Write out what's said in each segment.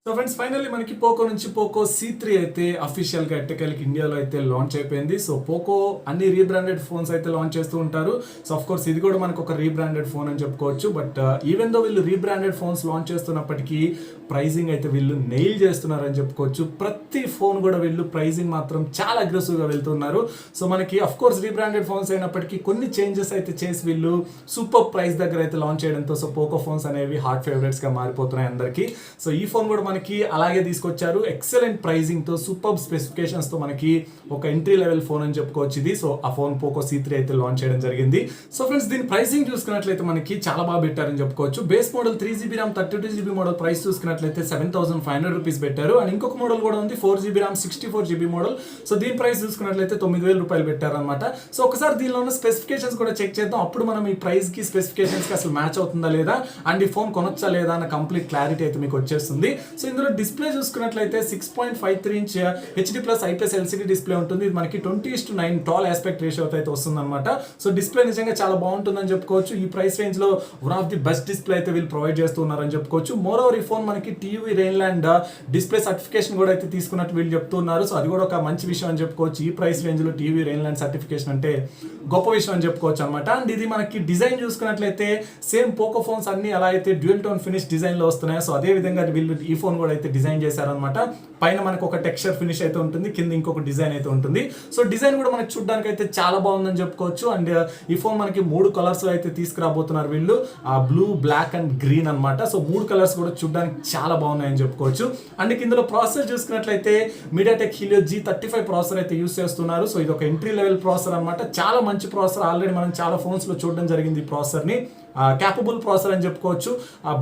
So friends finally మనకి Poco నుంచి Poco C3 అయితే అఫీషియల్ గా ఎట్టకేలకి ఇండియాలో అయితే లాంచ్ అయిపోయింది. సో పోకో అన్ని రీబ్రాండెడ్ ఫోన్స్ అయితే లాంచ్ చేస్తూ ఉంటారు. సో ఆఫ్ కోర్స్ ఇది కూడా మనకు ఒక రీబ్రాండెడ్ ఫోన్ అని చెప్పుకోవచ్చు. బట్ ఈవెన్ దో వీళ్ళు రీబ్రాండెడ్ ఫోన్స్ లాంచ్ చేస్తున్నప్పటికీ ప్రైజింగ్ అయితే వీళ్ళు నెయిల్ చేస్తున్నారు అని చెప్పుకోవచ్చు. ప్రతి ఫోన్ కూడా వీళ్ళు ప్రైజింగ్ మాత్రం చాలా అగ్రెసివ్ గా వెళ్తున్నారు. సో మనకి ఆఫ్ కోర్స్ రీబ్రాండెడ్ ఫోన్స్ అయినప్పటికీ కొన్ని చేంజెస్ అయితే చేసి వీళ్ళు సూపర్ ప్రైస్ దగ్గర అయితే లాంచ్ చేయడంతో సో పోకో ఫోన్స్ అనేవి హాట్ ఫేవరెట్స్ గా మారిపోతున్నాయి అందరికి. సో ఈ ఫోన్ కూడా మనకి అలాగే తీసుకొచ్చారు. ఎక్సలెంట్ ప్రైజింగ్ తో సూపర్ స్పెసిఫికేషన్స్ తో మనకి ఒక ఎంట్రీ లెవెల్ ఫోన్ అని చెప్పుకోవచ్చు ఇది. సో ఆ ఫోన్ పోకో C3 అయితే లాంచ్ చేయడం జరిగింది. సో ఫ్రెండ్స్ దీని ప్రైసింగ్ చూసుకున్నట్లయితే మనకి చాలా బాగా పెట్టారని చెప్పుకోవచ్చు. Base model 3GB RAM 32GB model price చూసుకున్నట్లయితే 7,500 రూపీస్ పెట్టారు. అండ్ ఇంకొక మోడల్ కూడా ఉంది 4GB RAM 64GB model. So దీని ప్రైస్ చూసుకున్నట్లయితే 9,000 రూపాయలు పెట్టారనమాట. సో ఒకసారి దీనిలో ఉన్న స్పెసిఫికేషన్స్ కూడా చెక్ చేద్దాం. అప్పుడు మనం ఈ ప్రైస్ కి స్పెసిఫికేషన్స్ కి అసలు మ్యాచ్ అవుతుందా లేదా అండ్ ఈ ఫోన్ కొనొచ్చా లేదా అన్న కంప్లీట్ క్లారిటీ అయితే మీకు వచ్చేస్తుంది. సో ఇందులో డిస్ప్లే చూసుకున్నట్లయితే 6.53 inch HD+ IPS LCD display ఉంటుంది. ఇది మనకి 20:9 టాల్ ఆస్పెక్ట్ రేషియో అయితే వస్తుంది అనమాట. సో డిస్ప్లే నిజంగా చాలా బాగుంటుందని చెప్పుకోవచ్చు. ఈ ప్రైస్ రేంజ్ లో one of the best display అయితే వీళ్ళు ప్రొవైడ్ చేస్తున్నారని చెప్పుకోవచ్చు. మోర్ ఓవర్ ఈ ఫోన్ మనకి టీవీ రెయిన్లాండ్ డిస్ప్లే సర్టిఫికేషన్ కూడా అయితే తీసుకున్నట్టు వీళ్ళు చెప్తున్నారు. సో అది కూడా ఒక మంచి విషయం అని చెప్పుకోవచ్చు. ఈ ప్రైస్ రేంజ్ లో టీవీ రెయిన్లాండ్ సర్టిఫికేషన్ అంటే గొప్ప విషయం అని చెప్పుకోవచ్చు అనమాట. అండ్ ఇది మనకి డిజైన్ చూసుకున్నట్లయితే సేమ్ పోకో ఫోన్స్ అన్ని ఎలా అయితే డ్యూయల్ టోన్ ఫినిష్ డిజైన్ లో వస్తున్నాయో సో అదే విధంగా వీళ్ళు ఈ ఫోన్ కూడా అయితే డిజైన్ చేశారనమాట. పైన మనకు ఒక టెక్స్చర్ ఫినిష్ అయితే ఉంటుంది, కింద ఇంకొక డిజైన్ అయితే ఉంటుంది. సో డిజైన్ కూడా మనకి చూడడానికి అయితే చాలా బాగుందని చెప్పుకోవచ్చు. అండ్ ఈ ఫోన్ మనకి 3 కలర్స్ లో అయితే తీసుకురాబోతున్నారు వీళ్ళు, బ్లూ, బ్లాక్ అండ్ గ్రీన్ అనమాట. సో 3 కలర్స్ కూడా చూడడానికి చాలా బాగున్నాయని చెప్పుకోవచ్చు. అండ్ ఇందులో ప్రాసెసర్ చూసుకున్నట్లయితే MediaTek Helio G35 ప్రాసెసర్ అయితే యూస్ చేస్తున్నారు. సో ఇది ఒక ఎంట్రీ లెవెల్ ప్రాసెసర్ అనమాట. చాలా మంచి ప్రాసెసర్. ఆల్రెడీ మనం చాలా ఫోన్స్ లో చూడడం జరిగింది ఈ ప్రాసెసర్ ని. క్యాపబుల్ ప్రాసెసర్ అని చెప్పుకోవచ్చు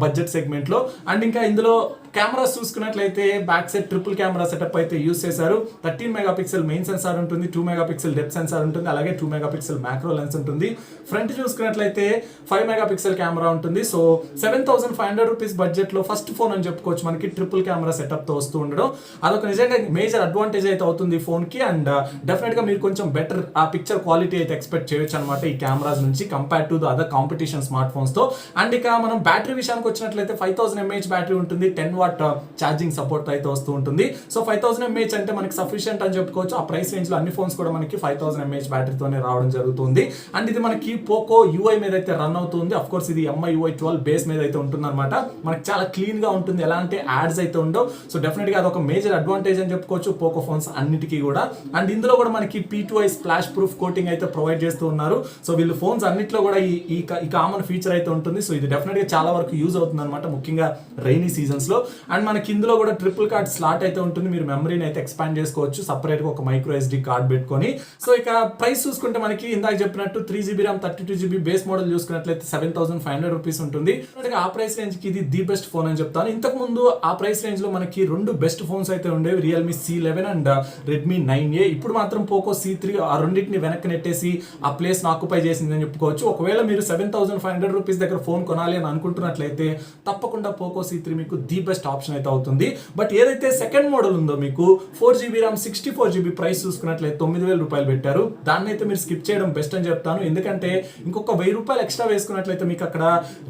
బడ్జెట్ సెగ్మెంట్ లో. అండ్ ఇంకా ఇందులో కెమెరాస్ చూసుకున్నట్లయితే back side triple camera setup అయితే యూస్ చేశారు. 13 మెగాపిక్సెల్ మెయిన్ సెన్సార్ ఉంటుంది, 2 మెగాపిక్సెల్ డెప్త్ సెన్సార్ ఉంటుంది, అలాగే 2 మెగాపిక్సెల్ మ్యాక్రో లెన్స్ ఉంటుంది. ఫ్రంట్ చూసుకున్నట్లయితే 5 మెగాపిక్సెల్ కెమెరా ఉంటుంది. సో 7,500 రూపీస్ బడ్జెట్ లో ఫస్ట్ ఫోన్ అని చెప్పుకోవచ్చు మనకి ట్రిపుల్ కెమెరా సెటప్ తో వస్తూ ఉండడం. అదొక నిజంగా మేజర్ అడ్వాంటేజ్ అయితే అవుతుంది ఈ ఫోన్ కి. అండ్ డెఫినెట్ గా మీరు కొంచెం బెటర్ ఆ పిక్చర్ క్వాలిటీ అయితే ఎక్స్పెక్ట్ చేయొచ్చు అనమాట ఈ కెమెరాస్ నుంచి compare to the other competition smart phones తో. అండ్ ఇక మనం బ్యాటరీ విషయానికి వచ్చినట్లయితే 5000 mAh బ్యాటరీ ఉంటుంది, 10 వాట్ ఛార్జింగ్ సపోర్ట్ అయితే వస్తూ ఉంటుంది. సో 5000 mAh అంటే మనకి సఫిషియంట్ అని చెప్పుకోవచ్చు. ఆ ప్రైస్ రేంజ్ లో అన్ని ఫోన్స్ కూడా మనకి 5000 mAh బ్యాటరీతోనే రావడం జరుగుతుంది. అండ్ ఇది మనకి పోకో UI మీద అయితే రన్ అవుతుంది. అఫ్ కోర్స్ ఇది MI UI 12 బేస్ మీద అయితే ఉంటుంది అనమాట. మనకి చాలా క్లీన్ గా ఉంటుంది, ఎలాంటి యాడ్స్ అయితే ఉండవు. సో డెఫినెట్ గా అదొక మేజర్ అడ్వాంటేజ్ అని చెప్పుకోవచ్చు పోకో ఫోన్స్ అన్నిటికీ కూడా. అండ్ ఇందులో కూడా మనకి P2I స్ప్లాష్ ప్రూఫ్ కోటింగ్ అయితే ప్రొవైడ్ చేస్తూ ఉన్నారు. సో వీళ్ళు ఫోన్స్ అన్నిట్లో కూడా ఈ కామన్ ఫీచర్ అయితే ఉంటుంది. సో ఇది డెఫినెట్ గా చాలా వరకు యూజ్ అవుతుంది అనమాట, ముఖ్యంగా రైనీ సీజన్స్ లో. అండ్ మనకి ఇందులో కూడా ట్రిపుల్ కార్డ్ స్లాట్ అయితే ఉంటుంది. మీరు మెమరీని అయితే ఎక్స్పాండ్ చేసుకోవచ్చు సపరేట్ గా ఒక మైక్రో SD కార్డ్ పెట్టుకొని. సో ఇక ప్రైస్ చూసుకుంటే మనకి ఇందాక చెప్పినట్టు 3GB RAM 32GB base model చూసుకున్నట్లయితే 7,500 రూపీస్ ఉంటుంది. ఆ ప్రైస్ రేంజ్ కి ఇది ది బెస్ట్ ఫోన్ అని చెప్తాను. ఇంతకు ముందు ఆ ప్రైస్ రేంజ్ లో మనకి 2 బెస్ట్ ఫోన్స్ అయితే ఉండేవి, Realme C11 and Redmi 9A. ఇప్పుడు మాత్రం పోకో C3 ఆ రెండింటిని వెనక్కి నెట్టేసి ఆ ప్లేస్ ఆక్యుపై చేసిందని చెప్పుకోవచ్చు. ఒకవేళ మీరు 7,500 రూపీస్ దగ్గర ఫోన్ కొనాలి అని అనుకుంటున్నట్లయితే తప్పకుండా పోకో C3 మీకు ది బెస్ట్ ఆప్షన్ అయితే అవుతుంది. బట్ ఏదైతే సెకండ్ మోడల్ ఉందో మీకు 4GB RAM 64GB ప్రైస్ చూసుకున్నట్లయితే 9,000 రూపాయలు పెట్టారు. దాన్ని అయితే మీరు స్కిప్ చేయడం బెస్ట్ అని చెప్తాను. ఎందుకంటే ఇంకొక 1000 రూపాయలు ఎక్స్ట్రా వేసుకున్నట్లయితే మీకు అక్కడ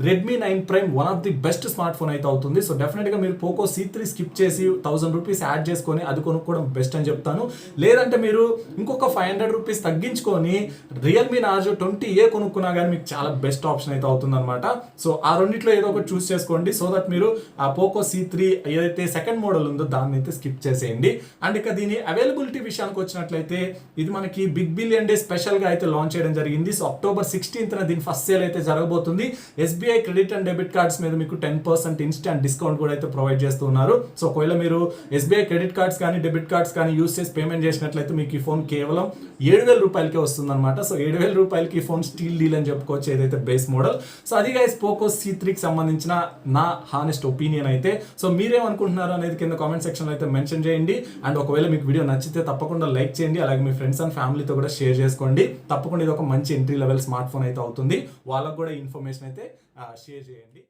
Redmi 9 Prime one of the best smart phone అయితే అవుతుంది. సో డెఫినెట్ గా మీరు పోకో C3 స్కిప్ చేసి 1000 రూపీస్ యాడ్ చేసుకొని అది కొనుక్కోవడం బెస్ట్ అని చెప్తాను. లేదంటే మీరు ఇంకొక 500 రూపీస్ తగ్గించుకొని Realme Narzo 20A కొనుక్కున్నా కానీ మీకు చాలా బెస్ట్ ఆప్షన్ అయితే అవుతుంది అనమాట. సో ఆ రెండిట్లో ఏదో ఒకటి చూస్ చేసుకోండి సో దట్ మీరు ఆ పోకో C3 ఏదైతే సెకండ్ మోడల్ ఉందో దాన్ని అయితే స్కిప్ చేసేయండి. అండ్ ఇక దీని అవైలబిలిటీ విషయానికి వచ్చినట్లయితే ఇది మనకి బిగ్ బిలియన్ డే స్పెషల్ గా అయితే లాంచ్ చేయడం జరిగింది. సో October 16th దీని ఫస్ట్ సేల్ అయితే జరగబోతుంది. SBI credit and debit cards మీద మీకు 10% ఇన్స్టాంట్ డిస్కౌంట్ కూడా అయితే ప్రొవైడ్ చేస్తున్నారు. సో ఒకవేళ మీరు SBI క్రెడిట్ కార్డ్స్ కానీ డెబిట్ కార్డ్స్ కానీ యూస్ చేసి పేమెంట్ చేసినట్లయితే మీకు ఈ ఫోన్ కేవలం 7,000 రూపాయలకే వస్తుంది అనమాట. సో 7,000 రూపాయలకి ఈ ఫోన్ స్టీల్ డీల్ అని చెప్పుకోవచ్చు ఏదైతే బేస్ మోడల్. సో అది గైస్ పోకో C3 కి సంబంధించిన నా హానెస్ట్ ఒపీనియన్ అయితే. సో మీరేమనుకుంటున్నారు అనేది కింద కామెంట్ సెక్షన్ లో అయితే మెన్షన్ చేయండి. అండ్ ఒకవేళ మీకు వీడియో నచ్చితే తప్పకుండా లైక్ చేయండి, అలాగే మీ ఫ్రెండ్స్ అండ్ ఫ్యామిలీతో కూడా షేర్ చేసుకోండి. తప్పకుండా ఇది ఒక మంచి ఎంట్రీ లెవెల్ స్మార్ట్ ఫోన్ అయితే అవుతుంది. వాళ్ళకు కూడా ఇన్ఫర్మేషన్ అయితే షేర్ చేయండి.